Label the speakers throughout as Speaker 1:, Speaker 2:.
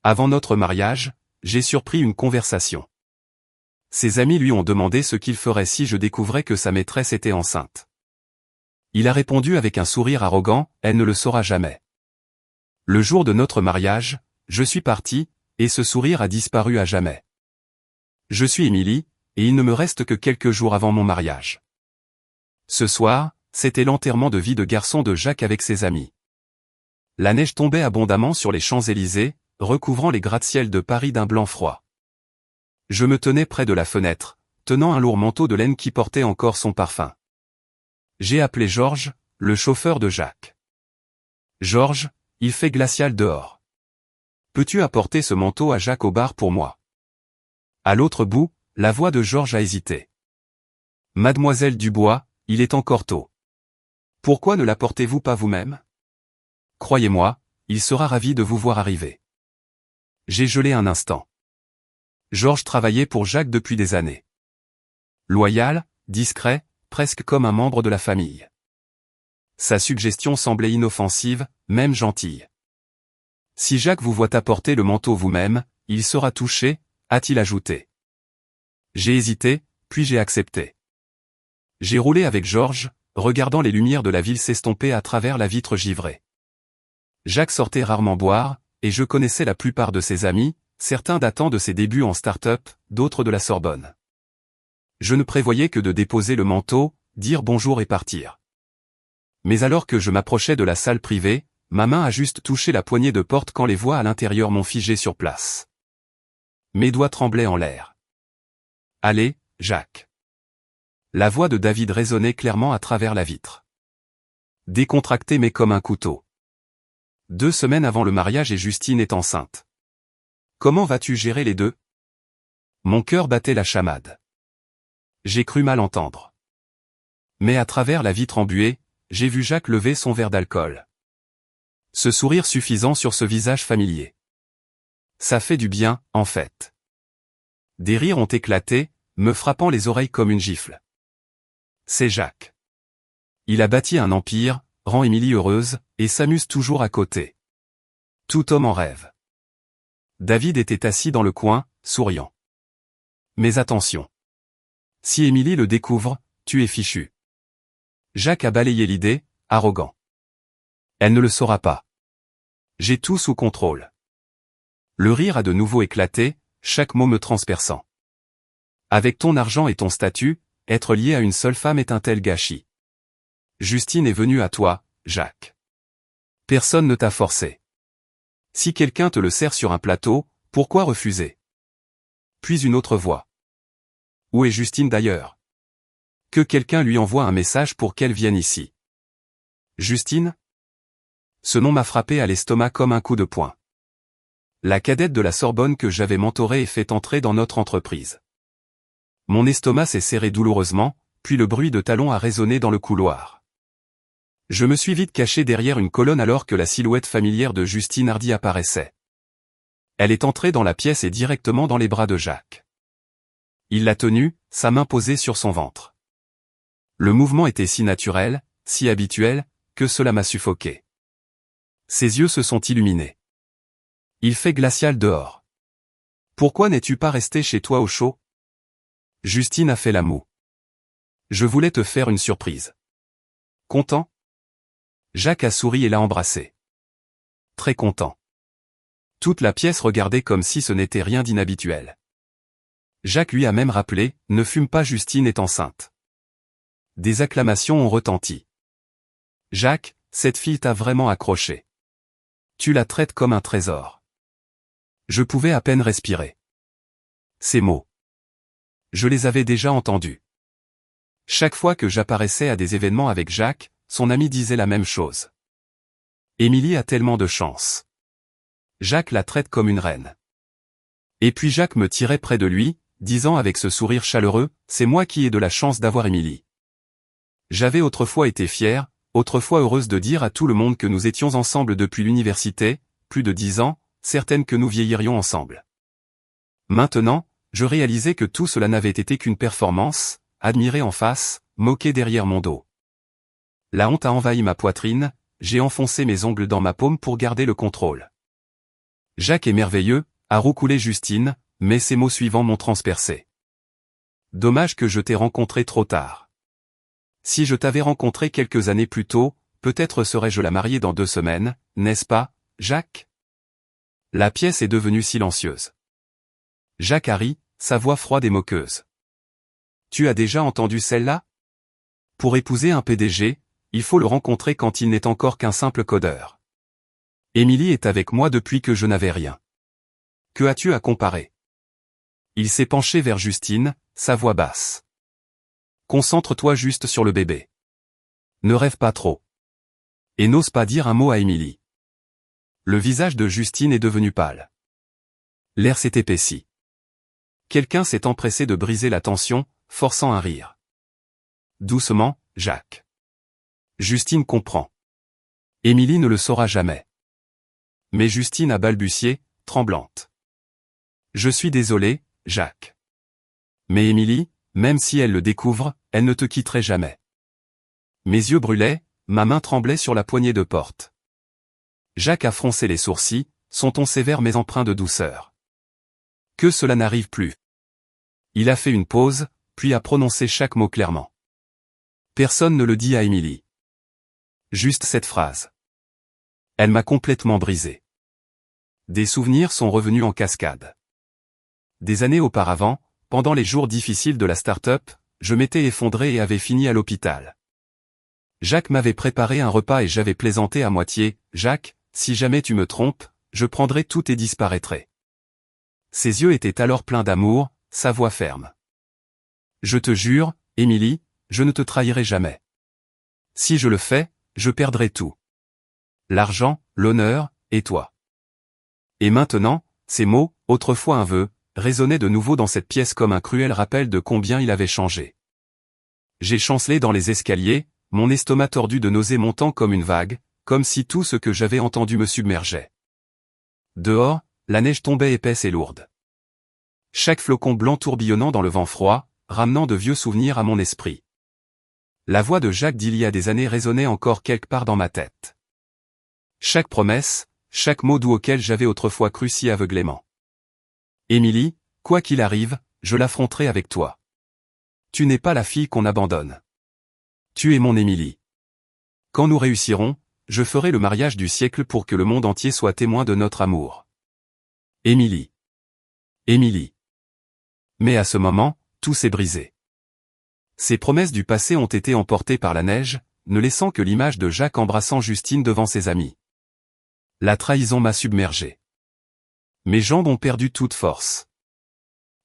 Speaker 1: Avant notre mariage, j'ai surpris une conversation. Ses amis lui ont demandé ce qu'il ferait si je découvrais que sa maîtresse était enceinte. Il a répondu avec un sourire arrogant, « Elle ne le saura jamais ». Le jour de notre mariage, je suis parti, et ce sourire a disparu à jamais. Je suis Émilie, et il ne me reste que quelques jours avant mon mariage. Ce soir, c'était l'enterrement de vie de garçon de Jacques avec ses amis. La neige tombait abondamment sur les Champs-Élysées, recouvrant les gratte-ciel de Paris d'un blanc froid. Je me tenais près de la fenêtre, tenant un lourd manteau de laine qui portait encore son parfum. J'ai appelé Georges, le chauffeur de Jacques. « Georges, il fait glacial dehors. Peux-tu apporter ce manteau à Jacques au bar pour moi ?» À l'autre bout, la voix de Georges a hésité. « Mademoiselle Dubois, il est encore tôt. Pourquoi ne l'apportez-vous pas vous-même ? Croyez-moi, il sera ravi de vous voir arriver. » J'ai gelé un instant. Georges travaillait pour Jacques depuis des années. Loyal, discret, presque comme un membre de la famille. Sa suggestion semblait inoffensive, même gentille. « Si Jacques vous voit apporter le manteau vous-même, il sera touché », a-t-il ajouté. J'ai hésité, puis j'ai accepté. J'ai roulé avec Georges, regardant les lumières de la ville s'estomper à travers la vitre givrée. Jacques sortait rarement boire, et je connaissais la plupart de ses amis, certains datant de ses débuts en start-up, d'autres de la Sorbonne. Je ne prévoyais que de déposer le manteau, dire bonjour et partir. Mais alors que je m'approchais de la salle privée, ma main a juste touché la poignée de porte quand les voix à l'intérieur m'ont figé sur place. Mes doigts tremblaient en l'air. « Allez, Jacques. » La voix de David résonnait clairement à travers la vitre. Décontracté mais comme un couteau. 2 semaines avant le mariage et Justine est enceinte. Comment vas-tu gérer les deux ? Mon cœur battait la chamade. J'ai cru mal entendre. Mais à travers la vitre embuée, j'ai vu Jacques lever son verre d'alcool. Ce sourire suffisant sur ce visage familier. Ça fait du bien, en fait. Des rires ont éclaté, me frappant les oreilles comme une gifle. C'est Jacques. Il a bâti un empire, rend Émilie heureuse, et s'amuse toujours à côté. Tout homme en rêve. David était assis dans le coin, souriant. Mais attention. Si Émilie le découvre, tu es fichu. Jacques a balayé l'idée, arrogant. Elle ne le saura pas. J'ai tout sous contrôle. Le rire a de nouveau éclaté, chaque mot me transperçant. Avec ton argent et ton statut, être lié à une seule femme est un tel gâchis. Justine est venue à toi, Jacques. Personne ne t'a forcé. Si quelqu'un te le sert sur un plateau, pourquoi refuser ? Puis une autre voix. Où est Justine d'ailleurs ? Que quelqu'un lui envoie un message pour qu'elle vienne ici. Justine ? Ce nom m'a frappé à l'estomac comme un coup de poing. La cadette de la Sorbonne que j'avais mentorée et fait entrer dans notre entreprise. Mon estomac s'est serré douloureusement, puis le bruit de talons a résonné dans le couloir. Je me suis vite caché derrière une colonne alors que la silhouette familière de Justine Hardy apparaissait. Elle est entrée dans la pièce et directement dans les bras de Jacques. Il l'a tenue, sa main posée sur son ventre. Le mouvement était si naturel, si habituel, que cela m'a suffoqué. Ses yeux se sont illuminés. Il fait glacial dehors. Pourquoi n'es-tu pas resté chez toi au chaud ? Justine a fait la moue. Je voulais te faire une surprise. Content ? Jacques a souri et l'a embrassé. Très content. Toute la pièce regardait comme si ce n'était rien d'inhabituel. Jacques lui a même rappelé, ne fume pas, Justine est enceinte. Des acclamations ont retenti. Jacques, cette fille t'a vraiment accroché. Tu la traites comme un trésor. Je pouvais à peine respirer. Ces mots. Je les avais déjà entendus. Chaque fois que j'apparaissais à des événements avec Jacques, son ami disait la même chose. Émilie a tellement de chance. Jacques la traite comme une reine. Et puis Jacques me tirait près de lui, disant avec ce sourire chaleureux, c'est moi qui ai de la chance d'avoir Émilie. J'avais autrefois été fière, autrefois heureuse de dire à tout le monde que nous étions ensemble depuis l'université, plus de 10 ans, certaine que nous vieillirions ensemble. Maintenant, je réalisais que tout cela n'avait été qu'une performance, admirée en face, moquée derrière mon dos. La honte a envahi ma poitrine, j'ai enfoncé mes ongles dans ma paume pour garder le contrôle. Jacques est merveilleux, a roucoulé Justine, mais ces mots suivants m'ont transpercé. Dommage que je t'ai rencontré trop tard. Si je t'avais rencontré quelques années plus tôt, peut-être serais-je la mariée dans 2 semaines, n'est-ce pas, Jacques? La pièce est devenue silencieuse. Jacques a ri, sa voix froide et moqueuse. Tu as déjà entendu celle-là? Pour épouser un PDG, il faut le rencontrer quand il n'est encore qu'un simple codeur. Émilie est avec moi depuis que je n'avais rien. Que as-tu à comparer? Il s'est penché vers Justine, sa voix basse. Concentre-toi juste sur le bébé. Ne rêve pas trop. Et n'ose pas dire un mot à Émilie. Le visage de Justine est devenu pâle. L'air s'est épaissi. Quelqu'un s'est empressé de briser la tension, forçant un rire. Doucement, Jacques. Justine comprend. Émilie ne le saura jamais. Mais Justine a balbutié, tremblante. Je suis désolé, Jacques. Mais Émilie, même si elle le découvre, elle ne te quitterait jamais. Mes yeux brûlaient, ma main tremblait sur la poignée de porte. Jacques a froncé les sourcils, son ton sévère mais empreint de douceur. Que cela n'arrive plus. Il a fait une pause, puis a prononcé chaque mot clairement. Personne ne le dit à Émilie. Juste cette phrase. Elle m'a complètement brisé. Des souvenirs sont revenus en cascade. Des années auparavant, pendant les jours difficiles de la start-up, je m'étais effondré et avais fini à l'hôpital. Jacques m'avait préparé un repas et j'avais plaisanté à moitié, « Jacques, si jamais tu me trompes, je prendrai tout et disparaîtrai. » Ses yeux étaient alors pleins d'amour, sa voix ferme. « Je te jure, Émilie, je ne te trahirai jamais. Si je le fais, je perdrai tout. L'argent, l'honneur, et toi. » Et maintenant, ces mots, autrefois un vœu, résonnaient de nouveau dans cette pièce comme un cruel rappel de combien il avait changé. J'ai chancelé dans les escaliers, mon estomac tordu de nausées montant comme une vague, comme si tout ce que j'avais entendu me submergeait. Dehors, la neige tombait épaisse et lourde. Chaque flocon blanc tourbillonnant dans le vent froid, ramenant de vieux souvenirs à mon esprit. La voix de Jacques d'il y a des années résonnait encore quelque part dans ma tête. Chaque promesse, chaque mot doux auquel j'avais autrefois cru si aveuglément. Émilie, quoi qu'il arrive, je l'affronterai avec toi. Tu n'es pas la fille qu'on abandonne. Tu es mon Émilie. Quand nous réussirons, je ferai le mariage du siècle pour que le monde entier soit témoin de notre amour. Émilie. Émilie. Mais à ce moment, tout s'est brisé. Ces promesses du passé ont été emportées par la neige, ne laissant que l'image de Jacques embrassant Justine devant ses amis. La trahison m'a submergé. Mes jambes ont perdu toute force.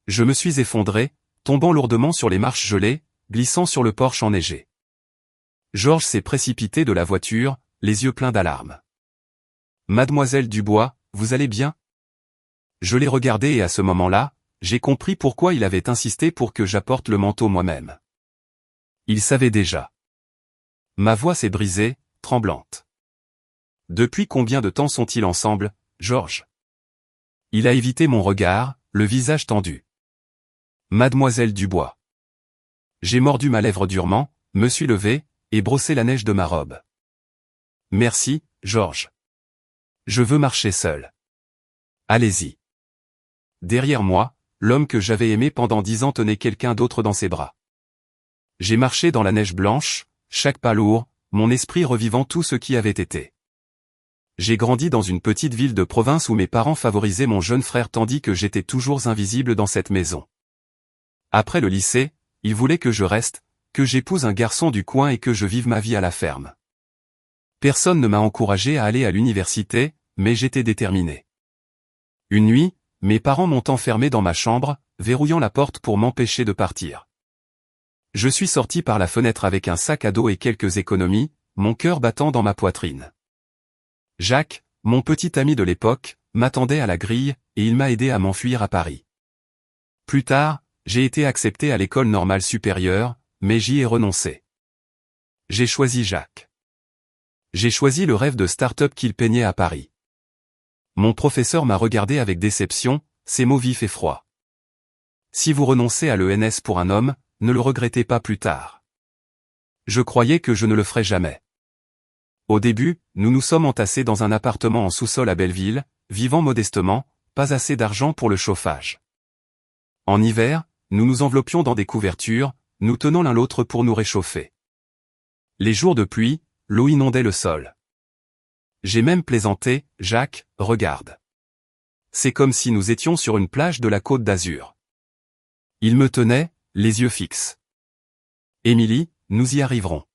Speaker 1: Je me suis effondré, tombant lourdement sur les marches gelées, glissant sur le porche enneigé. Georges s'est précipité de la voiture, les yeux pleins d'alarme. « Mademoiselle Dubois, vous allez bien ?» Je l'ai regardé et à ce moment-là, j'ai compris pourquoi il avait insisté pour que j'apporte le manteau moi-même. Il savait déjà. Ma voix s'est brisée, tremblante. Depuis combien de temps sont-ils ensemble, Georges? Il a évité mon regard, le visage tendu. Mademoiselle Dubois. J'ai mordu ma lèvre durement, me suis levé, et brossé la neige de ma robe. Merci, Georges. Je veux marcher seul. Allez-y. Derrière moi, l'homme que j'avais aimé pendant 10 ans tenait quelqu'un d'autre dans ses bras. J'ai marché dans la neige blanche, chaque pas lourd, mon esprit revivant tout ce qui avait été. J'ai grandi dans une petite ville de province où mes parents favorisaient mon jeune frère tandis que j'étais toujours invisible dans cette maison. Après le lycée, ils voulaient que je reste, que j'épouse un garçon du coin et que je vive ma vie à la ferme. Personne ne m'a encouragé à aller à l'université, mais j'étais déterminé. Une nuit, mes parents m'ont enfermé dans ma chambre, verrouillant la porte pour m'empêcher de partir. Je suis sorti par la fenêtre avec un sac à dos et quelques économies, mon cœur battant dans ma poitrine. Jacques, mon petit ami de l'époque, m'attendait à la grille, et il m'a aidé à m'enfuir à Paris. Plus tard, j'ai été accepté à l'école normale supérieure, mais j'y ai renoncé. J'ai choisi Jacques. J'ai choisi le rêve de start-up qu'il peignait à Paris. Mon professeur m'a regardé avec déception, ses mots vifs et froids. Si vous renoncez à l'ENS pour un homme, ne le regrettez pas plus tard. Je croyais que je ne le ferais jamais. Au début, nous nous sommes entassés dans un appartement en sous-sol à Belleville, vivant modestement, pas assez d'argent pour le chauffage. En hiver, nous nous enveloppions dans des couvertures, nous tenant l'un l'autre pour nous réchauffer. Les jours de pluie, l'eau inondait le sol. J'ai même plaisanté, Jacques, regarde. C'est comme si nous étions sur une plage de la Côte d'Azur. Il me tenait, les yeux fixes. Émilie, nous y arriverons.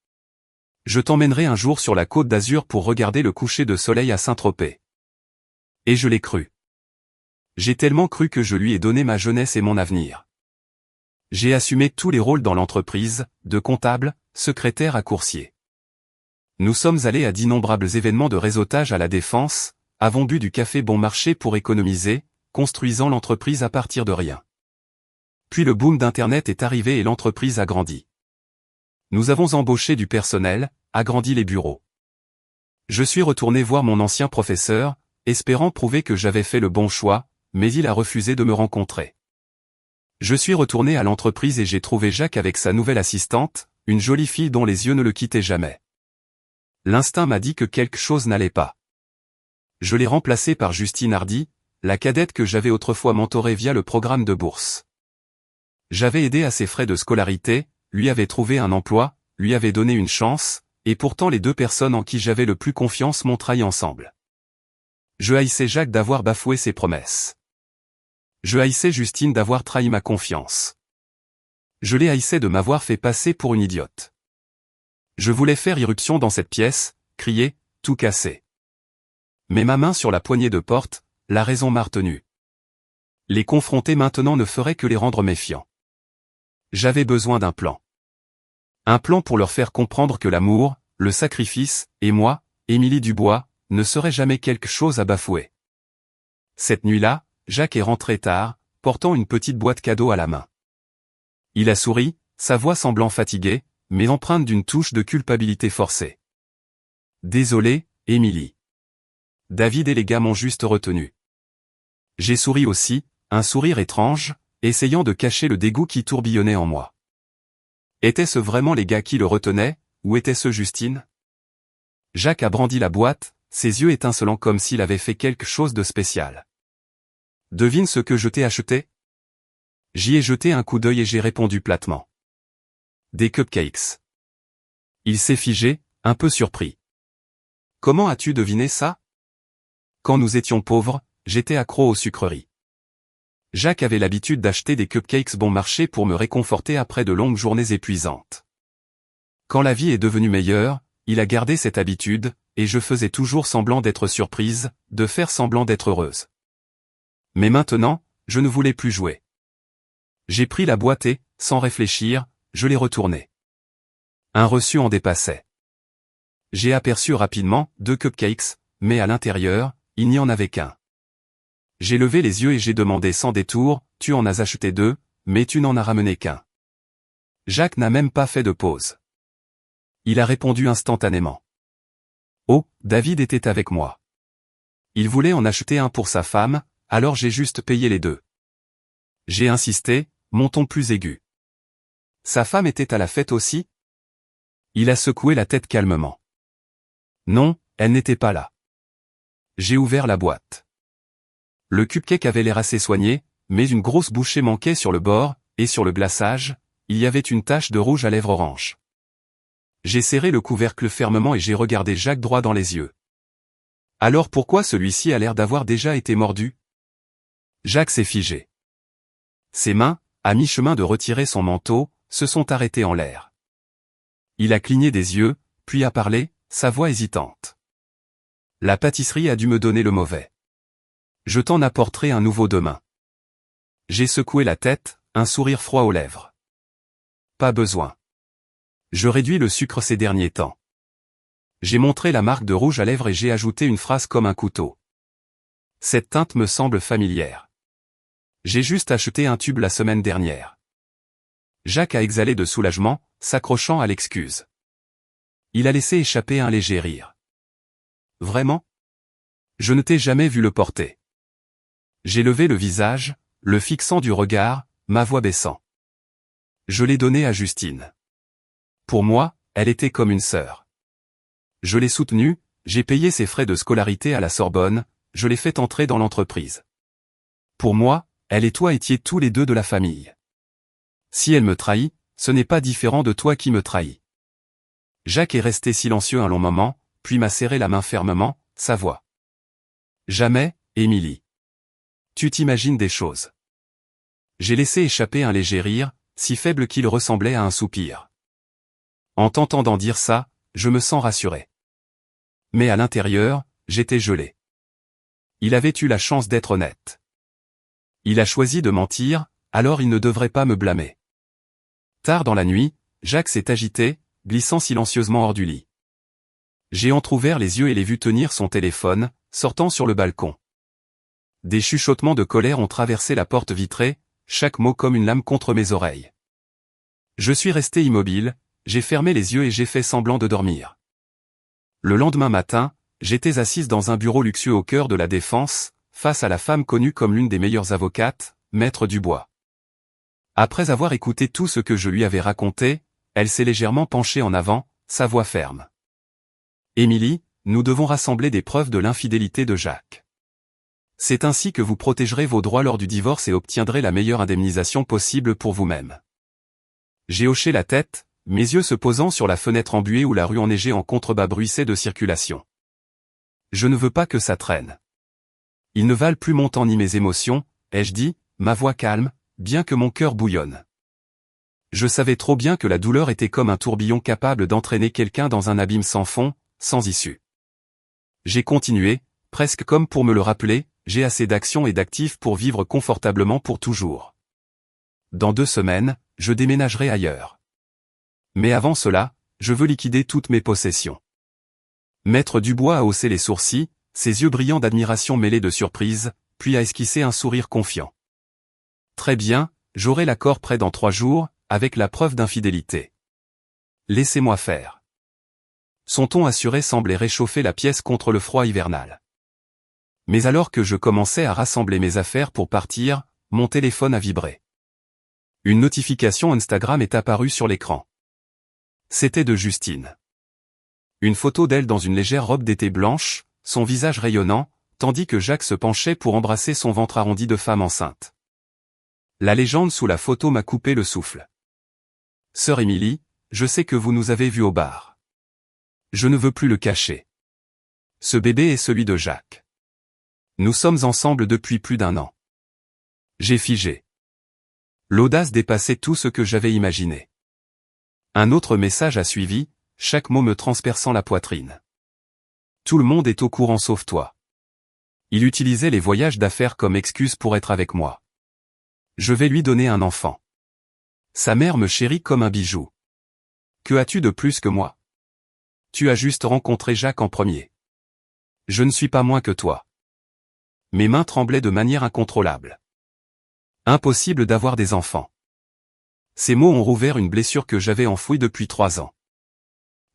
Speaker 1: Je t'emmènerai un jour sur la Côte d'Azur pour regarder le coucher de soleil à Saint-Tropez. Et je l'ai cru. J'ai tellement cru que je lui ai donné ma jeunesse et mon avenir. J'ai assumé tous les rôles dans l'entreprise, de comptable, secrétaire à coursier. Nous sommes allés à d'innombrables événements de réseautage à la Défense, avons bu du café bon marché pour économiser, construisant l'entreprise à partir de rien. Puis le boom d'Internet est arrivé et l'entreprise a grandi. Nous avons embauché du personnel, agrandi les bureaux. Je suis retourné voir mon ancien professeur, espérant prouver que j'avais fait le bon choix, mais il a refusé de me rencontrer. Je suis retourné à l'entreprise et j'ai trouvé Jacques avec sa nouvelle assistante, une jolie fille dont les yeux ne le quittaient jamais. L'instinct m'a dit que quelque chose n'allait pas. Je l'ai remplacée par Justine Hardy, la cadette que j'avais autrefois mentorée via le programme de bourse. J'avais aidé à ses frais de scolarité, lui avais trouvé un emploi, lui avais donné une chance, et pourtant les deux personnes en qui j'avais le plus confiance m'ont trahi ensemble. Je haïssais Jacques d'avoir bafoué ses promesses. Je haïssais Justine d'avoir trahi ma confiance. Je les haïssais de m'avoir fait passer pour une idiote. Je voulais faire irruption dans cette pièce, crier, tout casser. Mais ma main sur la poignée de porte, la raison m'a retenu. Les confronter maintenant ne ferait que les rendre méfiants. J'avais besoin d'un plan. Un plan pour leur faire comprendre que l'amour, le sacrifice, et moi, Émilie Dubois, ne serait jamais quelque chose à bafouer. Cette nuit-là, Jacques est rentré tard, portant une petite boîte cadeau à la main. Il a souri, sa voix semblant fatiguée, mais empreinte d'une touche de culpabilité forcée. Désolé, Émilie. David et les gars m'ont juste retenu. J'ai souri aussi, un sourire étrange, essayant de cacher le dégoût qui tourbillonnait en moi. Étaient-ce vraiment les gars qui le retenaient, ou était-ce Justine? Jacques a brandi la boîte, ses yeux étincelants comme s'il avait fait quelque chose de spécial. Devine ce que je t'ai acheté? J'y ai jeté un coup d'œil et j'ai répondu platement. Des cupcakes. Il s'est figé, un peu surpris. Comment as-tu deviné ça? Quand nous étions pauvres, j'étais accro aux sucreries. Jacques avait l'habitude d'acheter des cupcakes bon marché pour me réconforter après de longues journées épuisantes. Quand la vie est devenue meilleure, il a gardé cette habitude, et je faisais toujours semblant d'être surprise, de faire semblant d'être heureuse. Mais maintenant, je ne voulais plus jouer. J'ai pris la boîte et, sans réfléchir, je l'ai retournée. Un reçu en dépassait. J'ai aperçu rapidement 2 cupcakes, mais à l'intérieur, il n'y en avait qu'un. J'ai levé les yeux et j'ai demandé sans détour, tu en as acheté 2, mais tu n'en as ramené qu'un. Jacques n'a même pas fait de pause. Il a répondu instantanément. Oh, David était avec moi. Il voulait en acheter un pour sa femme, alors j'ai juste payé les 2. J'ai insisté, mon ton plus aigu. Sa femme était à la fête aussi? Il a secoué la tête calmement. Non, elle n'était pas là. J'ai ouvert la boîte. Le cupcake avait l'air assez soigné, mais une grosse bouchée manquait sur le bord, et sur le glaçage, il y avait une tache de rouge à lèvres orange. J'ai serré le couvercle fermement et j'ai regardé Jacques droit dans les yeux. Alors pourquoi celui-ci a l'air d'avoir déjà été mordu? Jacques s'est figé. Ses mains, à mi-chemin de retirer son manteau, se sont arrêtées en l'air. Il a cligné des yeux, puis a parlé, sa voix hésitante. La pâtisserie a dû me donner le mauvais. Je t'en apporterai un nouveau demain. J'ai secoué la tête, un sourire froid aux lèvres. Pas besoin. Je réduis le sucre ces derniers temps. J'ai montré la marque de rouge à lèvres et j'ai ajouté une phrase comme un couteau. Cette teinte me semble familière. J'ai juste acheté un tube la semaine dernière. Jacques a exhalé de soulagement, s'accrochant à l'excuse. Il a laissé échapper un léger rire. Vraiment? Je ne t'ai jamais vu le porter. J'ai levé le visage, le fixant du regard, ma voix baissant. Je l'ai donné à Justine. Pour moi, elle était comme une sœur. Je l'ai soutenue, j'ai payé ses frais de scolarité à la Sorbonne, je l'ai fait entrer dans l'entreprise. Pour moi, elle et toi étiez tous les deux de la famille. Si elle me trahit, ce n'est pas différent de toi qui me trahis. Jacques est resté silencieux un long moment, puis m'a serré la main fermement, sa voix. Jamais, Émilie. Tu t'imagines des choses. J'ai laissé échapper un léger rire, si faible qu'il ressemblait à un soupir. En t'entendant dire ça, je me sens rassuré. Mais à l'intérieur, j'étais gelé. Il avait eu la chance d'être honnête. Il a choisi de mentir, alors il ne devrait pas me blâmer. Tard dans la nuit, Jacques s'est agité, glissant silencieusement hors du lit. J'ai entrouvert les yeux et l'ai vu tenir son téléphone, sortant sur le balcon. Des chuchotements de colère ont traversé la porte vitrée, chaque mot comme une lame contre mes oreilles. Je suis resté immobile, j'ai fermé les yeux et j'ai fait semblant de dormir. Le lendemain matin, j'étais assise dans un bureau luxueux au cœur de la Défense, face à la femme connue comme l'une des meilleures avocates, Maître Dubois. Après avoir écouté tout ce que je lui avais raconté, elle s'est légèrement penchée en avant, sa voix ferme. Émilie, nous devons rassembler des preuves de l'infidélité de Jacques. C'est ainsi que vous protégerez vos droits lors du divorce et obtiendrez la meilleure indemnisation possible pour vous-même. J'ai hoché la tête, mes yeux se posant sur la fenêtre embuée où la rue enneigée en contrebas bruissait de circulation. Je ne veux pas que ça traîne. Ils ne valent plus mon temps ni mes émotions, ai-je dit, ma voix calme, bien que mon cœur bouillonne. Je savais trop bien que la douleur était comme un tourbillon capable d'entraîner quelqu'un dans un abîme sans fond, sans issue. J'ai continué, presque comme pour me le rappeler, j'ai assez d'actions et d'actifs pour vivre confortablement pour toujours. Dans 2 semaines, je déménagerai ailleurs. Mais avant cela, je veux liquider toutes mes possessions. Maître Dubois a haussé les sourcils, ses yeux brillants d'admiration mêlés de surprise, puis a esquissé un sourire confiant. Très bien, j'aurai l'accord prêt dans 3 jours, avec la preuve d'infidélité. Laissez-moi faire. Son ton assuré semblait réchauffer la pièce contre le froid hivernal. Mais alors que je commençais à rassembler mes affaires pour partir, mon téléphone a vibré. Une notification Instagram est apparue sur l'écran. C'était de Justine. Une photo d'elle dans une légère robe d'été blanche, son visage rayonnant, tandis que Jacques se penchait pour embrasser son ventre arrondi de femme enceinte. La légende sous la photo m'a coupé le souffle. Sœur Émilie, je sais que vous nous avez vus au bar. Je ne veux plus le cacher. Ce bébé est celui de Jacques. Nous sommes ensemble depuis plus d'1 an. J'ai figé. L'audace dépassait tout ce que j'avais imaginé. Un autre message a suivi, chaque mot me transperçant la poitrine. Tout le monde est au courant sauf toi. Il utilisait les voyages d'affaires comme excuse pour être avec moi. Je vais lui donner un enfant. Sa mère me chérit comme un bijou. Que as-tu de plus que moi? Tu as juste rencontré Jacques en premier. Je ne suis pas moins que toi. Mes mains tremblaient de manière incontrôlable. Impossible d'avoir des enfants. Ces mots ont rouvert une blessure que j'avais enfouie depuis 3 ans.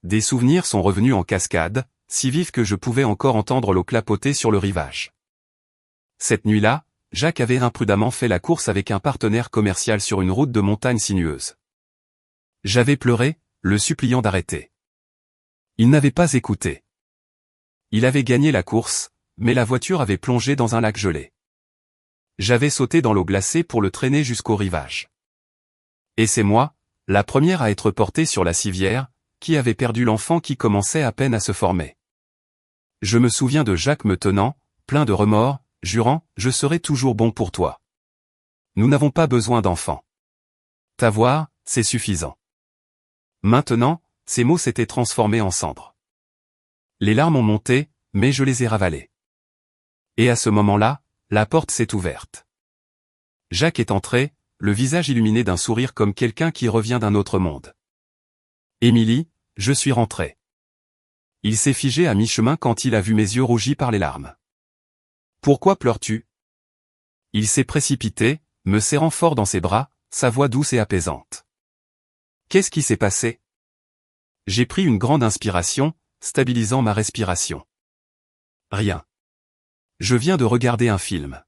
Speaker 1: Des souvenirs sont revenus en cascade, si vifs que je pouvais encore entendre l'eau clapoter sur le rivage. Cette nuit-là, Jacques avait imprudemment fait la course avec un partenaire commercial sur une route de montagne sinueuse. J'avais pleuré, le suppliant d'arrêter. Il n'avait pas écouté. Il avait gagné la course, mais la voiture avait plongé dans un lac gelé. J'avais sauté dans l'eau glacée pour le traîner jusqu'au rivage. Et c'est moi, la première à être portée sur la civière, qui avait perdu l'enfant qui commençait à peine à se former. Je me souviens de Jacques me tenant, plein de remords, jurant « Je serai toujours bon pour toi. Nous n'avons pas besoin d'enfants. T'avoir, c'est suffisant. » Maintenant, ces mots s'étaient transformés en cendres. Les larmes ont monté, mais je les ai ravalées. Et à ce moment-là, la porte s'est ouverte. Jacques est entré, le visage illuminé d'un sourire comme quelqu'un qui revient d'un autre monde. « Émilie, je suis rentré. » Il s'est figé à mi-chemin quand il a vu mes yeux rougis par les larmes. « Pourquoi pleures-tu » Il s'est précipité, me serrant fort dans ses bras, sa voix douce et apaisante. « Qu'est-ce qui s'est passé » J'ai pris une grande inspiration, stabilisant ma respiration. « Rien. Je viens de regarder un film.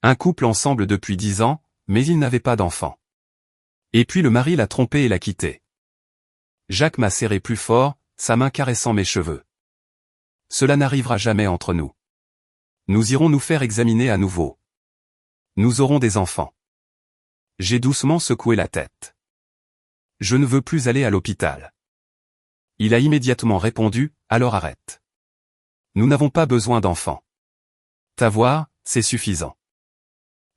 Speaker 1: Un couple ensemble depuis 10 ans, mais il n'avait pas d'enfant. Et puis le mari l'a trompé et l'a quitté. » Jacques m'a serré plus fort, sa main caressant mes cheveux. « Cela n'arrivera jamais entre nous. Nous irons nous faire examiner à nouveau. Nous aurons des enfants. J'ai doucement secoué la tête. Je ne veux plus aller à l'hôpital. Il a immédiatement répondu, alors arrête. Nous n'avons pas besoin d'enfants. T'avoir, c'est suffisant.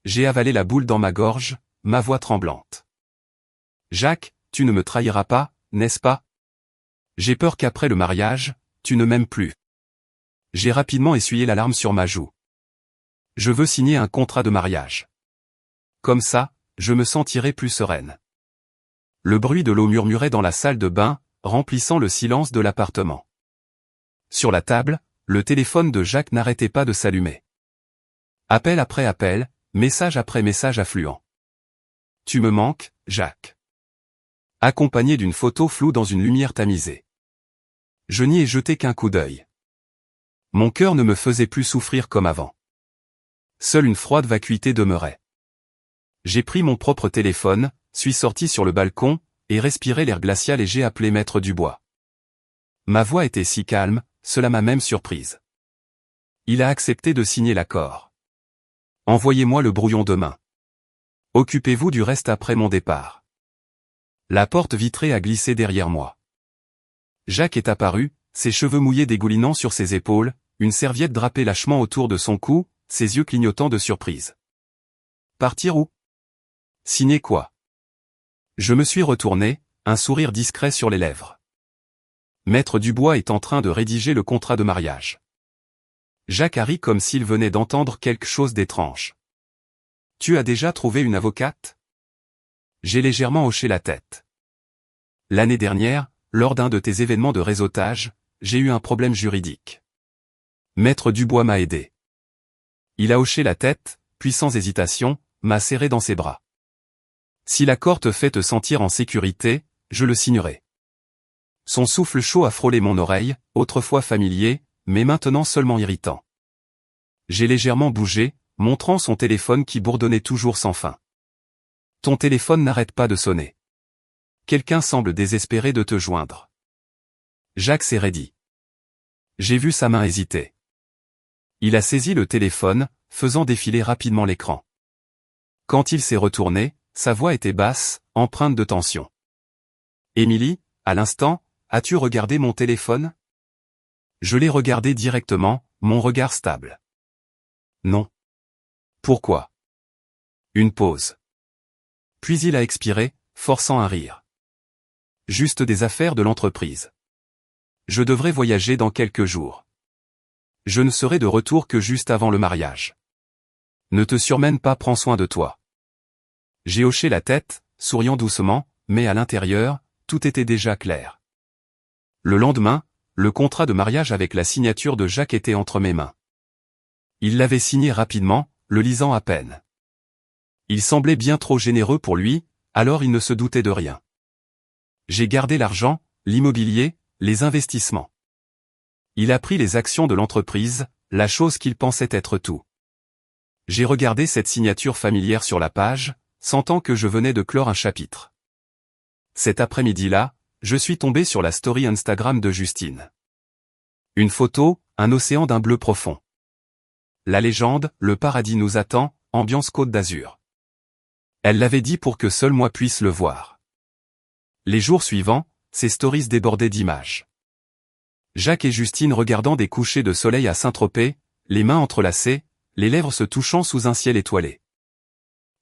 Speaker 1: J'ai avalé la boule dans ma gorge, ma voix tremblante. Jacques, tu ne me trahiras pas, n'est-ce pas? J'ai peur qu'après le mariage, tu ne m'aimes plus. J'ai rapidement essuyé la larme sur ma joue. Je veux signer un contrat de mariage. Comme ça, je me sentirai plus sereine. Le bruit de l'eau murmurait dans la salle de bain, remplissant le silence de l'appartement. Sur la table, le téléphone de Jacques n'arrêtait pas de s'allumer. Appel après appel, message après message affluent. Tu me manques, Jacques. Accompagné d'une photo floue dans une lumière tamisée. Je n'y ai jeté qu'un coup d'œil. Mon cœur ne me faisait plus souffrir comme avant. Seule une froide vacuité demeurait. J'ai pris mon propre téléphone, suis sorti sur le balcon, et respiré l'air glacial et j'ai appelé Maître Dubois. Ma voix était si calme, cela m'a même surprise. Il a accepté de signer l'accord. Envoyez-moi le brouillon demain. Occupez-vous du reste après mon départ. La porte vitrée a glissé derrière moi. Jacques est apparu, ses cheveux mouillés dégoulinant sur ses épaules, une serviette drapée lâchement autour de son cou, ses yeux clignotant de surprise. Partir où? Signer quoi? Je me suis retourné, un sourire discret sur les lèvres. Maître Dubois est en train de rédiger le contrat de mariage. Jacques a ri comme s'il venait d'entendre quelque chose d'étrange. Tu as déjà trouvé une avocate? J'ai légèrement hoché la tête. L'année dernière, lors d'un de tes événements de réseautage, j'ai eu un problème juridique. Maître Dubois m'a aidé. Il a hoché la tête, puis sans hésitation, m'a serré dans ses bras. Si l'accord te fait te sentir en sécurité, je le signerai. Son souffle chaud a frôlé mon oreille, autrefois familier, mais maintenant seulement irritant. J'ai légèrement bougé, montrant son téléphone qui bourdonnait toujours sans fin. Ton téléphone n'arrête pas de sonner. Quelqu'un semble désespéré de te joindre. Jacques s'est raidi. J'ai vu sa main hésiter. Il a saisi le téléphone, faisant défiler rapidement l'écran. Quand il s'est retourné, sa voix était basse, empreinte de tension. Émilie, à l'instant, as-tu regardé mon téléphone? Je l'ai regardé directement, mon regard stable. Non. Pourquoi? Une pause. Puis il a expiré, forçant un rire. Juste des affaires de l'entreprise. Je devrais voyager dans quelques jours. Je ne serai de retour que juste avant le mariage. Ne te surmène pas, prends soin de toi. J'ai hoché la tête, souriant doucement, mais à l'intérieur, tout était déjà clair. Le lendemain, le contrat de mariage avec la signature de Jacques était entre mes mains. Il l'avait signé rapidement, le lisant à peine. Il semblait bien trop généreux pour lui, alors il ne se doutait de rien. J'ai gardé l'argent, l'immobilier, les investissements. Il a pris les actions de l'entreprise, la chose qu'il pensait être tout. J'ai regardé cette signature familière sur la page, sentant que je venais de clore un chapitre. Cet après-midi-là, je suis tombé sur la story Instagram de Justine. Une photo, un océan d'un bleu profond. La légende, le paradis nous attend, ambiance Côte d'Azur. Elle l'avait dit pour que seul moi puisse le voir. Les jours suivants, ces stories débordaient d'images. Jacques et Justine regardant des couchers de soleil à Saint-Tropez, les mains entrelacées, les lèvres se touchant sous un ciel étoilé.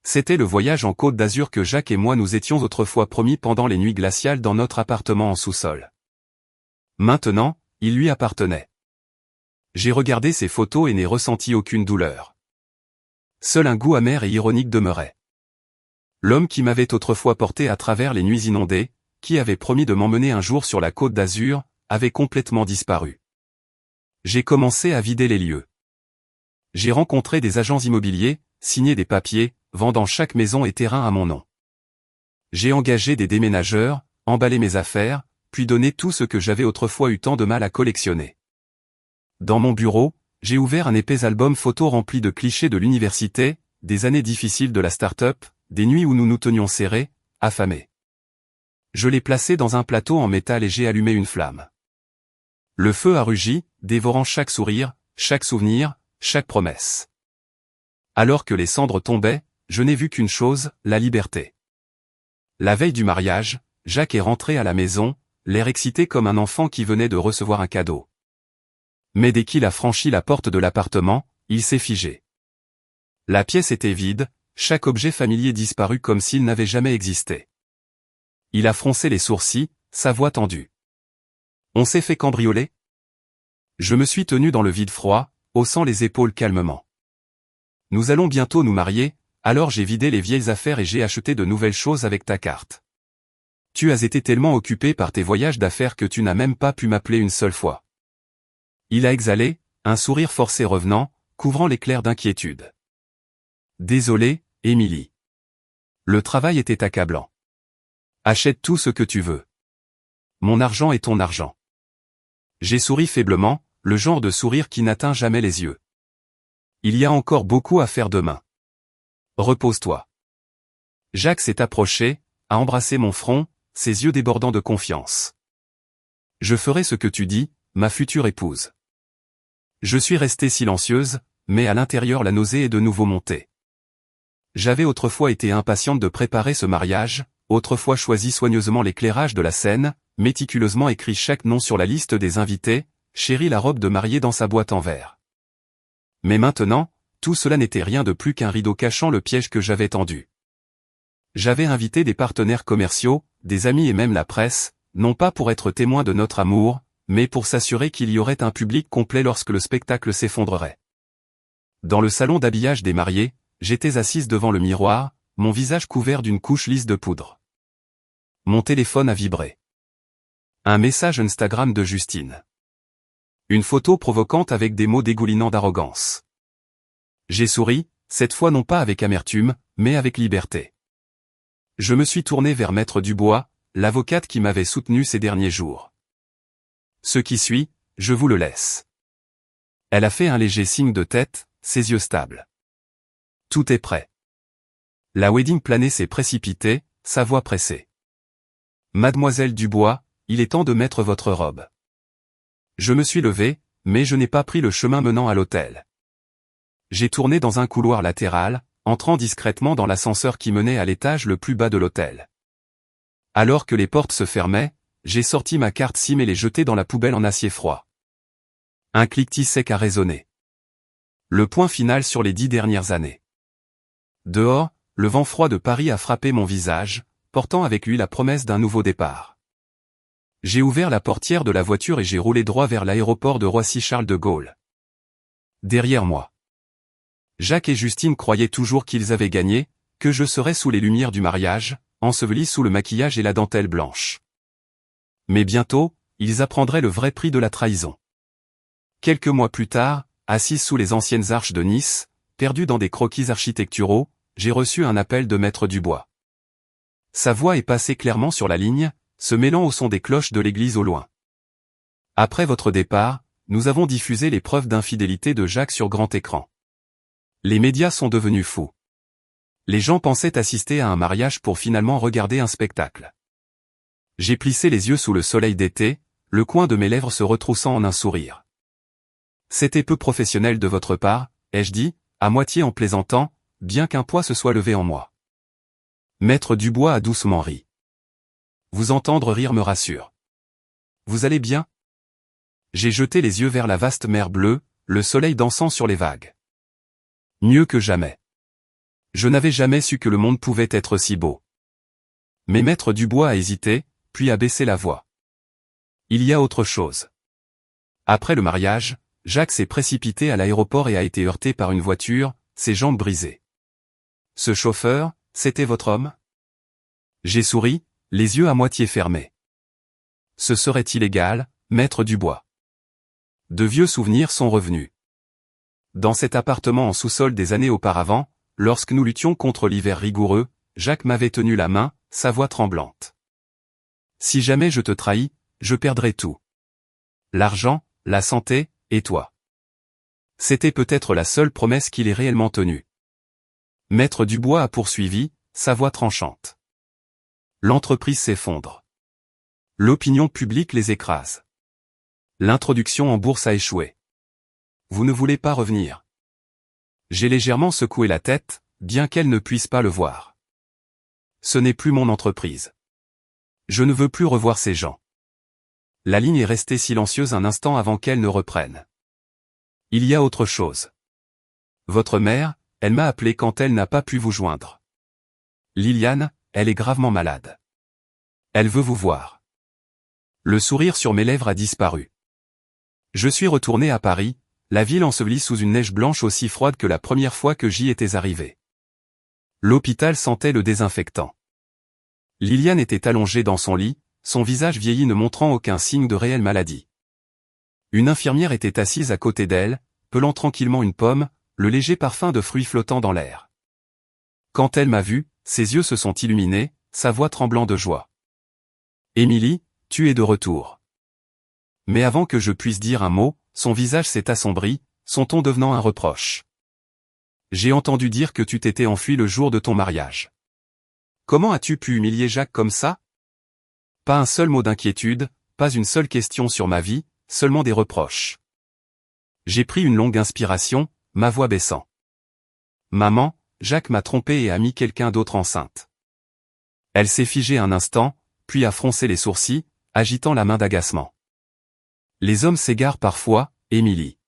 Speaker 1: C'était le voyage en Côte d'Azur que Jacques et moi nous étions autrefois promis pendant les nuits glaciales dans notre appartement en sous-sol. Maintenant, il lui appartenait. J'ai regardé ces photos et n'ai ressenti aucune douleur. Seul un goût amer et ironique demeurait. L'homme qui m'avait autrefois porté à travers les nuits inondées, qui avait promis de m'emmener un jour sur la Côte d'Azur, avait complètement disparu. J'ai commencé à vider les lieux. J'ai rencontré des agents immobiliers, signé des papiers, vendant chaque maison et terrain à mon nom. J'ai engagé des déménageurs, emballé mes affaires, puis donné tout ce que j'avais autrefois eu tant de mal à collectionner. Dans mon bureau, j'ai ouvert un épais album photo rempli de clichés de l'université, des années difficiles de la start-up, des nuits où nous nous tenions serrés, affamés. Je l'ai placé dans un plateau en métal et j'ai allumé une flamme. Le feu a rugi, dévorant chaque sourire, chaque souvenir, chaque promesse. Alors que les cendres tombaient, je n'ai vu qu'une chose, la liberté. La veille du mariage, Jacques est rentré à la maison, l'air excité comme un enfant qui venait de recevoir un cadeau. Mais dès qu'il a franchi la porte de l'appartement, il s'est figé. La pièce était vide, chaque objet familier disparu comme s'il n'avait jamais existé. Il a froncé les sourcils, sa voix tendue. On s'est fait cambrioler? Je me suis tenu dans le vide froid, haussant les épaules calmement. Nous allons bientôt nous marier, alors j'ai vidé les vieilles affaires et j'ai acheté de nouvelles choses avec ta carte. Tu as été tellement occupé par tes voyages d'affaires que tu n'as même pas pu m'appeler une seule fois. Il a exhalé, un sourire forcé revenant, couvrant l'éclair d'inquiétude. Désolé, Émilie. Le travail était accablant. Achète tout ce que tu veux. Mon argent est ton argent. J'ai souri faiblement, le genre de sourire qui n'atteint jamais les yeux. Il y a encore beaucoup à faire demain. Repose-toi. Jacques s'est approché, a embrassé mon front, ses yeux débordant de confiance. Je ferai ce que tu dis, ma future épouse. Je suis restée silencieuse, mais à l'intérieur la nausée est de nouveau montée. J'avais autrefois été impatiente de préparer ce mariage, autrefois choisi soigneusement l'éclairage de la scène, méticuleusement écrit chaque nom sur la liste des invités, chéri la robe de mariée dans sa boîte en verre. Mais maintenant, tout cela n'était rien de plus qu'un rideau cachant le piège que j'avais tendu. J'avais invité des partenaires commerciaux, des amis et même la presse, non pas pour être témoins de notre amour, mais pour s'assurer qu'il y aurait un public complet lorsque le spectacle s'effondrerait. Dans le salon d'habillage des mariés, j'étais assise devant le miroir, mon visage couvert d'une couche lisse de poudre. Mon téléphone a vibré. Un message Instagram de Justine. Une photo provocante avec des mots dégoulinants d'arrogance. J'ai souri, cette fois non pas avec amertume, mais avec liberté. Je me suis tourné vers Maître Dubois, l'avocate qui m'avait soutenu ces derniers jours. Ce qui suit, je vous le laisse. Elle a fait un léger signe de tête, ses yeux stables. Tout est prêt. La wedding planée s'est précipitée, sa voix pressée. Mademoiselle Dubois, il est temps de mettre votre robe. Je me suis levé, mais je n'ai pas pris le chemin menant à l'hôtel. J'ai tourné dans un couloir latéral, entrant discrètement dans l'ascenseur qui menait à l'étage le plus bas de l'hôtel. Alors que les portes se fermaient, j'ai sorti ma carte SIM et l'ai jetée dans la poubelle en acier froid. Un cliquetis sec a résonné. Le point final sur les 10 dernières années. Dehors, le vent froid de Paris a frappé mon visage, portant avec lui la promesse d'un nouveau départ. J'ai ouvert la portière de la voiture et j'ai roulé droit vers l'aéroport de Roissy-Charles de Gaulle. Derrière moi. Jacques et Justine croyaient toujours qu'ils avaient gagné, que je serais sous les lumières du mariage, enseveli sous le maquillage et la dentelle blanche. Mais bientôt, ils apprendraient le vrai prix de la trahison. Quelques mois plus tard, assise sous les anciennes arches de Nice, perdue dans des croquis architecturaux, j'ai reçu un appel de Maître Dubois. Sa voix est passée clairement sur la ligne, se mêlant au son des cloches de l'église au loin. Après votre départ, nous avons diffusé les preuves d'infidélité de Jacques sur grand écran. Les médias sont devenus fous. Les gens pensaient assister à un mariage pour finalement regarder un spectacle. J'ai plissé les yeux sous le soleil d'été, le coin de mes lèvres se retroussant en un sourire. C'était peu professionnel de votre part, ai-je dit, à moitié en plaisantant, bien qu'un poids se soit levé en moi. Maître Dubois a doucement ri. Vous entendre rire me rassure. Vous allez bien? J'ai jeté les yeux vers la vaste mer bleue, le soleil dansant sur les vagues. Mieux que jamais. Je n'avais jamais su que le monde pouvait être si beau. Mais Maître Dubois a hésité, puis a baissé la voix. Il y a autre chose. Après le mariage, Jacques s'est précipité à l'aéroport et a été heurté par une voiture, ses jambes brisées. Ce chauffeur, c'était votre homme? J'ai souri, les yeux à moitié fermés. Ce serait illégal, Maître Dubois. De vieux souvenirs sont revenus. Dans cet appartement en sous-sol des années auparavant, lorsque nous luttions contre l'hiver rigoureux, Jacques m'avait tenu la main, sa voix tremblante. Si jamais je te trahis, je perdrai tout. L'argent, la santé, et toi. C'était peut-être la seule promesse qu'il ait réellement tenue. Maître Dubois a poursuivi, sa voix tranchante. L'entreprise s'effondre. L'opinion publique les écrase. L'introduction en bourse a échoué. Vous ne voulez pas revenir. J'ai légèrement secoué la tête, bien qu'elle ne puisse pas le voir. Ce n'est plus mon entreprise. Je ne veux plus revoir ces gens. La ligne est restée silencieuse un instant avant qu'elle ne reprenne. Il y a autre chose. Votre mère, elle m'a appelé quand elle n'a pas pu vous joindre. Liliane, elle est gravement malade. Elle veut vous voir. Le sourire sur mes lèvres a disparu. Je suis retourné à Paris, la ville ensevelie sous une neige blanche aussi froide que la première fois que j'y étais arrivé. L'hôpital sentait le désinfectant. Liliane était allongée dans son lit, son visage vieilli ne montrant aucun signe de réelle maladie. Une infirmière était assise à côté d'elle, pelant tranquillement une pomme, le léger parfum de fruits flottant dans l'air. Quand elle m'a vu, ses yeux se sont illuminés, sa voix tremblant de joie. « Émilie, tu es de retour. » Mais avant que je puisse dire un mot, son visage s'est assombri, son ton devenant un reproche. « J'ai entendu dire que tu t'étais enfui le jour de ton mariage. Comment as-tu pu humilier Jacques comme ça ? Pas un seul mot d'inquiétude, pas une seule question sur ma vie, seulement des reproches. » J'ai pris une longue inspiration, ma voix baissant. « Maman, Jacques m'a trompé et a mis quelqu'un d'autre enceinte. » Elle s'est figée un instant, puis a froncé les sourcils, agitant la main d'agacement. « Les hommes s'égarent parfois, Émilie.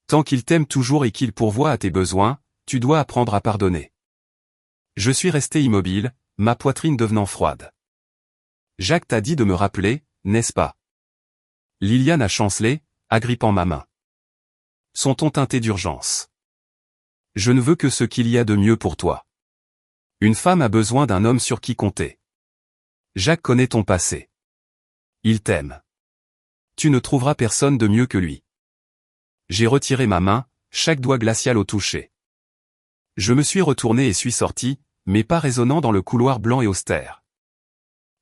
Speaker 1: Tant qu'ils t'aiment toujours et qu'ils pourvoient à tes besoins, tu dois apprendre à pardonner. » Je suis resté immobile, ma poitrine devenant froide. « Jacques t'a dit de me rappeler, n'est-ce pas ?» Liliane a chancelé, agrippant ma main. Son ton teinté d'urgence. « Je ne veux que ce qu'il y a de mieux pour toi. Une femme a besoin d'un homme sur qui compter. Jacques connaît ton passé. Il t'aime. Tu ne trouveras personne de mieux que lui. » J'ai retiré ma main, chaque doigt glacial au toucher. Je me suis retourné et suis sorti, mes pas résonnant dans le couloir blanc et austère.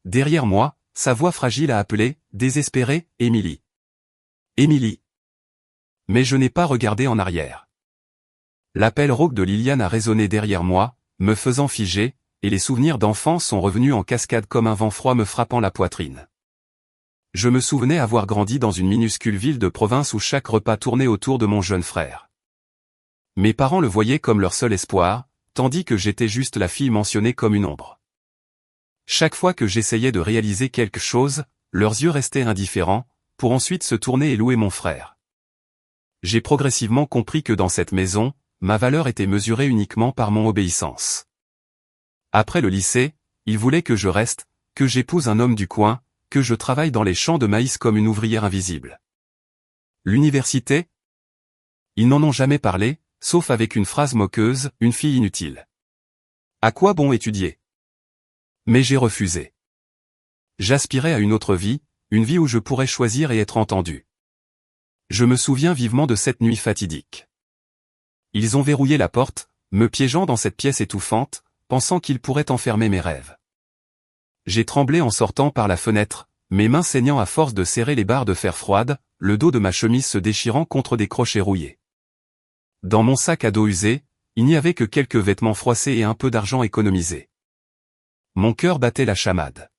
Speaker 1: Derrière moi, sa voix fragile a appelé, désespérée, « Émilie. Émilie. » Mais je n'ai pas regardé en arrière. L'appel rauque de Liliane a résonné derrière moi, me faisant figer, et les souvenirs d'enfance sont revenus en cascade comme un vent froid me frappant la poitrine. Je me souvenais avoir grandi dans une minuscule ville de province où chaque repas tournait autour de mon jeune frère. Mes parents le voyaient comme leur seul espoir, tandis que j'étais juste la fille mentionnée comme une ombre. Chaque fois que j'essayais de réaliser quelque chose, leurs yeux restaient indifférents, pour ensuite se tourner et louer mon frère. J'ai progressivement compris que dans cette maison, ma valeur était mesurée uniquement par mon obéissance. Après le lycée, ils voulaient que je reste, que j'épouse un homme du coin, que je travaille dans les champs de maïs comme une ouvrière invisible. L'université ? Ils n'en ont jamais parlé, sauf avec une phrase moqueuse, une fille inutile. À quoi bon étudier ? Mais j'ai refusé. J'aspirais à une autre vie, une vie où je pourrais choisir et être entendu. Je me souviens vivement de cette nuit fatidique. Ils ont verrouillé la porte, me piégeant dans cette pièce étouffante, pensant qu'ils pourraient enfermer mes rêves. J'ai tremblé en sortant par la fenêtre, mes mains saignant à force de serrer les barres de fer froides, le dos de ma chemise se déchirant contre des crochets rouillés. Dans mon sac à dos usé, il n'y avait que quelques vêtements froissés et un peu d'argent économisé. Mon cœur battait la chamade.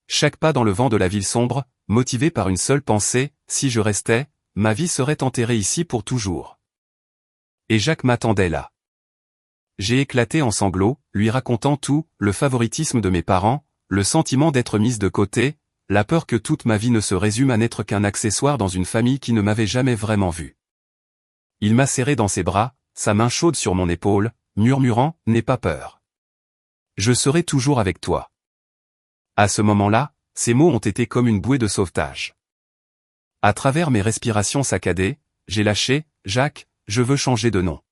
Speaker 1: Chaque pas dans le vent de la ville sombre, motivé par une seule pensée, si je restais, ma vie serait enterrée ici pour toujours. Et Jacques m'attendait là. J'ai éclaté en sanglots, lui racontant tout, le favoritisme de mes parents, le sentiment d'être mise de côté, la peur que toute ma vie ne se résume à n'être qu'un accessoire dans une famille qui ne m'avait jamais vraiment vu. Il m'a serré dans ses bras, sa main chaude sur mon épaule, murmurant « N'aie pas peur. Je serai toujours avec toi. » À ce moment-là, ces mots ont été comme une bouée de sauvetage. À travers mes respirations saccadées, j'ai lâché « Jacques, je veux changer de nom.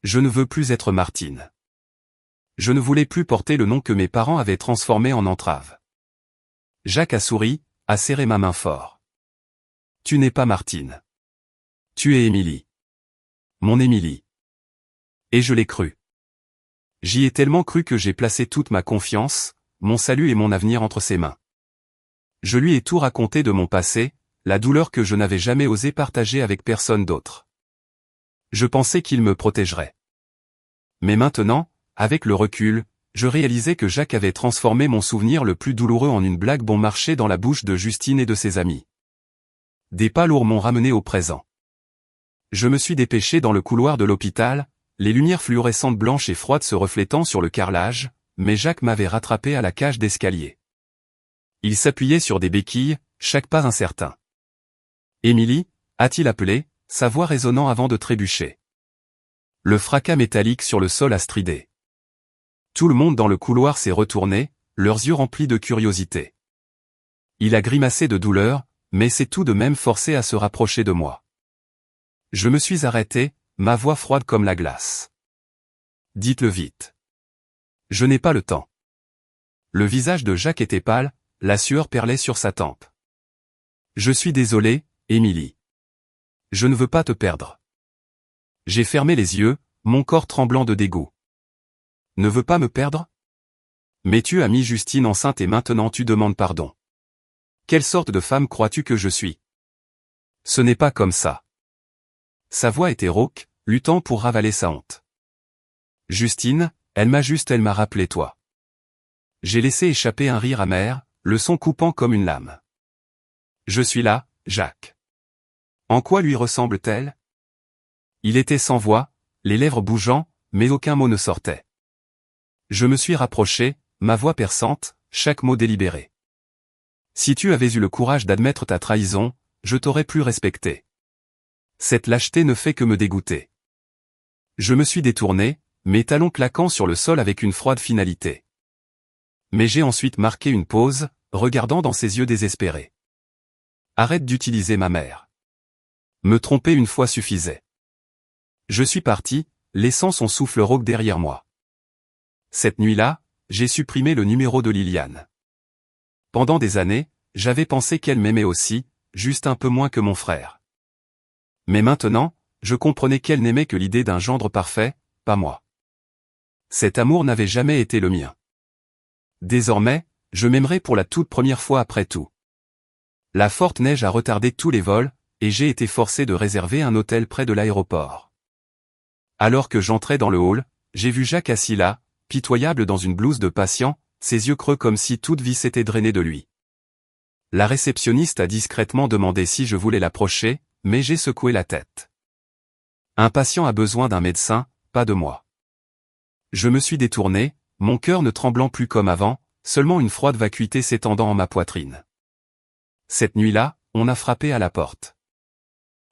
Speaker 1: Je ne veux plus être Martine. » Je ne voulais plus porter le nom que mes parents avaient transformé en entrave. Jacques a souri, a serré ma main fort. « Tu n'es pas Martine. Tu es Émilie. Mon Émilie. » Et je l'ai cru. J'y ai tellement cru que j'ai placé toute ma confiance, mon salut et mon avenir entre ses mains. Je lui ai tout raconté de mon passé, la douleur que je n'avais jamais osé partager avec personne d'autre. Je pensais qu'il me protégerait. Mais maintenant, avec le recul, je réalisais que Jacques avait transformé mon souvenir le plus douloureux en une blague bon marché dans la bouche de Justine et de ses amis. Des pas lourds m'ont ramené au présent. Je me suis dépêché dans le couloir de l'hôpital, les lumières fluorescentes blanches et froides se reflétant sur le carrelage, mais Jacques m'avait rattrapé à la cage d'escalier. Il s'appuyait sur des béquilles, chaque pas incertain. « Émilie » a-t-il appelé, sa voix résonnant avant de trébucher. Le fracas métallique sur le sol a stridé. Tout le monde dans le couloir s'est retourné, leurs yeux remplis de curiosité. Il a grimacé de douleur, mais s'est tout de même forcé à se rapprocher de moi. Je me suis arrêté, ma voix froide comme la glace. « Dites-le vite. Je n'ai pas le temps. » Le visage de Jacques était pâle, la sueur perlait sur sa tempe. « Je suis désolé, Émilie. Je ne veux pas te perdre. » J'ai fermé les yeux, mon corps tremblant de dégoût. « Ne veux pas me perdre ? Mais tu as mis Justine enceinte et maintenant tu demandes pardon. Quelle sorte de femme crois-tu que je suis ? Ce n'est pas comme ça. » Sa voix était rauque, luttant pour ravaler sa honte. « Justine, elle m'a rappelé toi. » J'ai laissé échapper un rire amer, le son coupant comme une lame. « Je suis là, Jacques. En quoi lui ressemble-t-elle ? » Il était sans voix, les lèvres bougeant, mais aucun mot ne sortait. Je me suis rapproché, ma voix perçante, chaque mot délibéré. « Si tu avais eu le courage d'admettre ta trahison, je t'aurais plus respecté. Cette lâcheté ne fait que me dégoûter. » Je me suis détourné, mes talons claquant sur le sol avec une froide finalité. Mais j'ai ensuite marqué une pause, regardant dans ses yeux désespérés. « Arrête d'utiliser ma mère. Me tromper une fois suffisait. » Je suis parti, laissant son souffle rauque derrière moi. Cette nuit-là, j'ai supprimé le numéro de Liliane. Pendant des années, j'avais pensé qu'elle m'aimait aussi, juste un peu moins que mon frère. Mais maintenant, je comprenais qu'elle n'aimait que l'idée d'un gendre parfait, pas moi. Cet amour n'avait jamais été le mien. Désormais, je m'aimerais pour la toute première fois après tout. La forte neige a retardé tous les vols, et j'ai été forcé de réserver un hôtel près de l'aéroport. Alors que j'entrais dans le hall, j'ai vu Jacques assis là, pitoyable dans une blouse de patient, ses yeux creux comme si toute vie s'était drainée de lui. La réceptionniste a discrètement demandé si je voulais l'approcher, mais j'ai secoué la tête. Un patient a besoin d'un médecin, pas de moi. Je me suis détourné, mon cœur ne tremblant plus comme avant, seulement une froide vacuité s'étendant en ma poitrine. Cette nuit-là, on a frappé à la porte.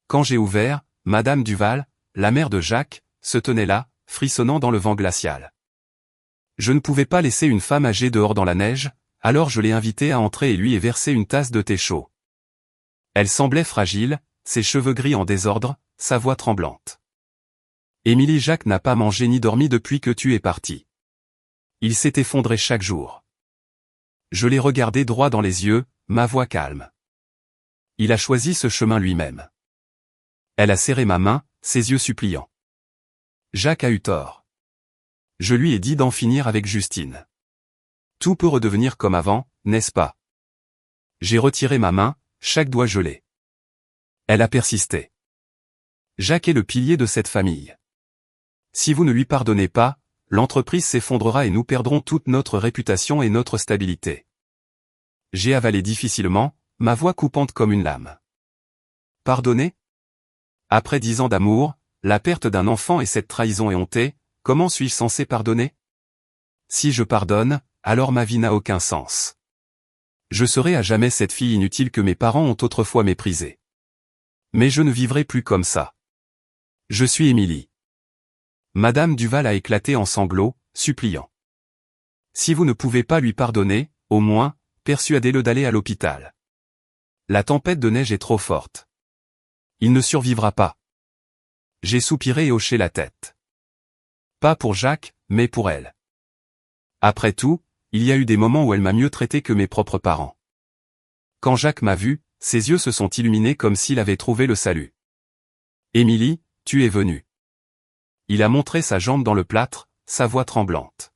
Speaker 1: Quand j'ai ouvert, Madame Duval, la mère de Jacques, se tenait là, frissonnant dans le vent glacial. Je ne pouvais pas laisser une femme âgée dehors dans la neige, alors je l'ai invitée à entrer et lui ai versé une tasse de thé chaud. Elle semblait fragile, ses cheveux gris en désordre, sa voix tremblante. « Émilie, Jacques n'a pas mangé ni dormi depuis que tu es parti. Il s'est effondré chaque jour. » Je l'ai regardé droit dans les yeux, ma voix calme. Il a choisi ce chemin lui-même. Elle a serré ma main, ses yeux suppliants. Jacques a eu tort. Je lui ai dit d'en finir avec Justine. Tout peut redevenir comme avant, n'est-ce pas? J'ai retiré ma main, chaque doigt gelé. Elle a persisté. Jacques est le pilier de cette famille. Si vous ne lui pardonnez pas, l'entreprise s'effondrera et nous perdrons toute notre réputation et notre stabilité. J'ai avalé difficilement, ma voix coupante comme une lame. Pardonner? Après 10 ans d'amour, la perte d'un enfant et cette trahison éhontée, comment suis-je censé pardonner? Si je pardonne, alors ma vie n'a aucun sens. Je serai à jamais cette fille inutile que mes parents ont autrefois méprisée. Mais je ne vivrai plus comme ça. Je suis Émilie. Madame Duval a éclaté en sanglots, suppliant. Si vous ne pouvez pas lui pardonner, au moins, persuadez-le d'aller à l'hôpital. La tempête de neige est trop forte. Il ne survivra pas. J'ai soupiré et hoché la tête. Pas pour Jacques, mais pour elle. Après tout, il y a eu des moments où elle m'a mieux traité que mes propres parents. Quand Jacques m'a vu, ses yeux se sont illuminés comme s'il avait trouvé le salut. Émilie, tu es venue. Il a montré sa jambe dans le plâtre, sa voix tremblante.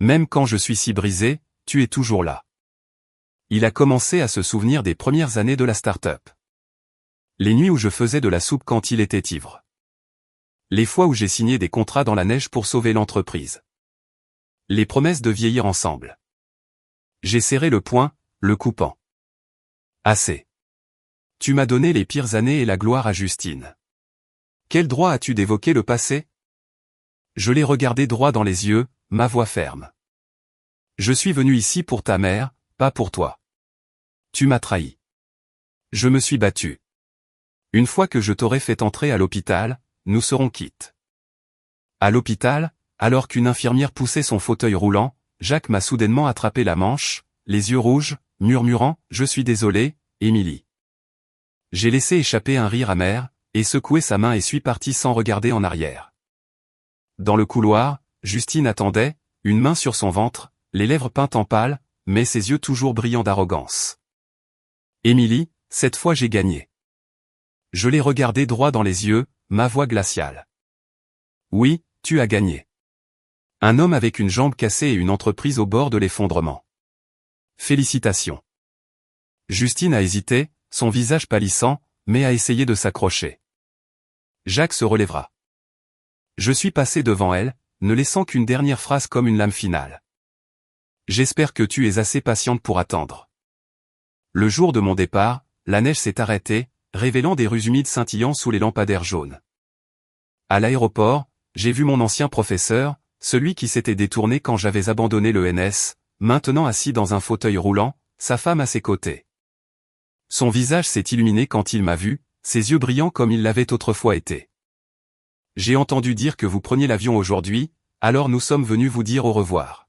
Speaker 1: Même quand je suis si brisé, tu es toujours là. Il a commencé à se souvenir des premières années de la start-up. Les nuits où je faisais de la soupe quand il était ivre. Les fois où j'ai signé des contrats dans la neige pour sauver l'entreprise. Les promesses de vieillir ensemble. J'ai serré le poing, le coupant. Assez. Tu m'as donné les pires années et la gloire à Justine. Quel droit as-tu d'évoquer le passé? Je l'ai regardé droit dans les yeux, ma voix ferme. Je suis venu ici pour ta mère, pas pour toi. Tu m'as trahi. Je me suis battu. Une fois que je t'aurai fait entrer à l'hôpital, nous serons quittes. À l'hôpital, alors qu'une infirmière poussait son fauteuil roulant, Jacques m'a soudainement attrapé la manche, les yeux rouges, murmurant « Je suis désolé, Émilie ». J'ai laissé échapper un rire amer, et secoué sa main et suis parti sans regarder en arrière. Dans le couloir, Justine attendait, une main sur son ventre, les lèvres peintes en pâle, mais ses yeux toujours brillants d'arrogance. « Émilie, cette fois j'ai gagné. » Je l'ai regardé droit dans les yeux, ma voix glaciale. « Oui, tu as gagné. Un homme avec une jambe cassée et une entreprise au bord de l'effondrement. Félicitations. » Justine a hésité, son visage pâlissant, mais a essayé de s'accrocher. Jacques se relèvera. Je suis passé devant elle, ne laissant qu'une dernière phrase comme une lame finale. J'espère que tu es assez patiente pour attendre. Le jour de mon départ, la neige s'est arrêtée, révélant des rues humides scintillant sous les lampadaires jaunes. À l'aéroport, j'ai vu mon ancien professeur, celui qui s'était détourné quand j'avais abandonné le NS, maintenant assis dans un fauteuil roulant, sa femme à ses côtés. Son visage s'est illuminé quand il m'a vu, ses yeux brillants comme ils l'avaient autrefois été. J'ai entendu dire que vous preniez l'avion aujourd'hui, alors nous sommes venus vous dire au revoir.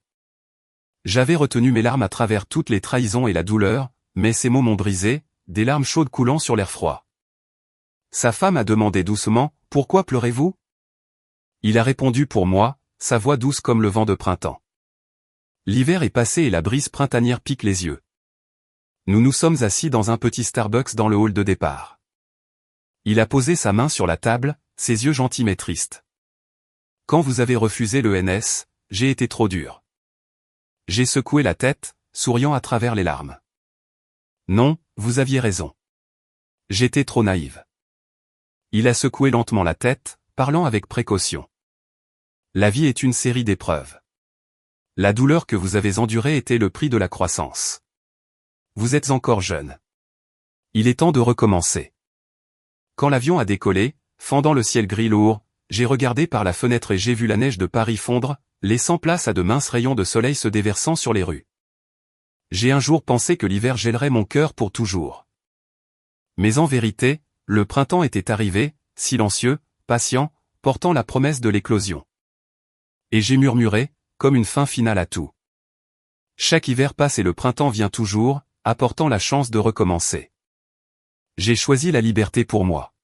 Speaker 1: J'avais retenu mes larmes à travers toutes les trahisons et la douleur, mais ces mots m'ont brisé, des larmes chaudes coulant sur l'air froid. Sa femme a demandé doucement, « Pourquoi pleurez-vous » Il a répondu pour moi, sa voix douce comme le vent de printemps. L'hiver est passé et la brise printanière pique les yeux. Nous nous sommes assis dans un petit Starbucks dans le hall de départ. Il a posé sa main sur la table, ses yeux gentils mais tristes. Quand vous avez refusé le NS, j'ai été trop dur. J'ai secoué la tête, souriant à travers les larmes. Non, vous aviez raison. J'étais trop naïve. Il a secoué lentement la tête, parlant avec précaution. La vie est une série d'épreuves. La douleur que vous avez endurée était le prix de la croissance. Vous êtes encore jeune. Il est temps de recommencer. Quand l'avion a décollé, fendant le ciel gris lourd, j'ai regardé par la fenêtre et j'ai vu la neige de Paris fondre, laissant place à de minces rayons de soleil se déversant sur les rues. J'ai un jour pensé que l'hiver gèlerait mon cœur pour toujours. Mais en vérité, le printemps était arrivé, silencieux, patient, portant la promesse de l'éclosion. Et j'ai murmuré, comme une fin finale à tout. Chaque hiver passe et le printemps vient toujours, apportant la chance de recommencer. J'ai choisi la liberté pour moi.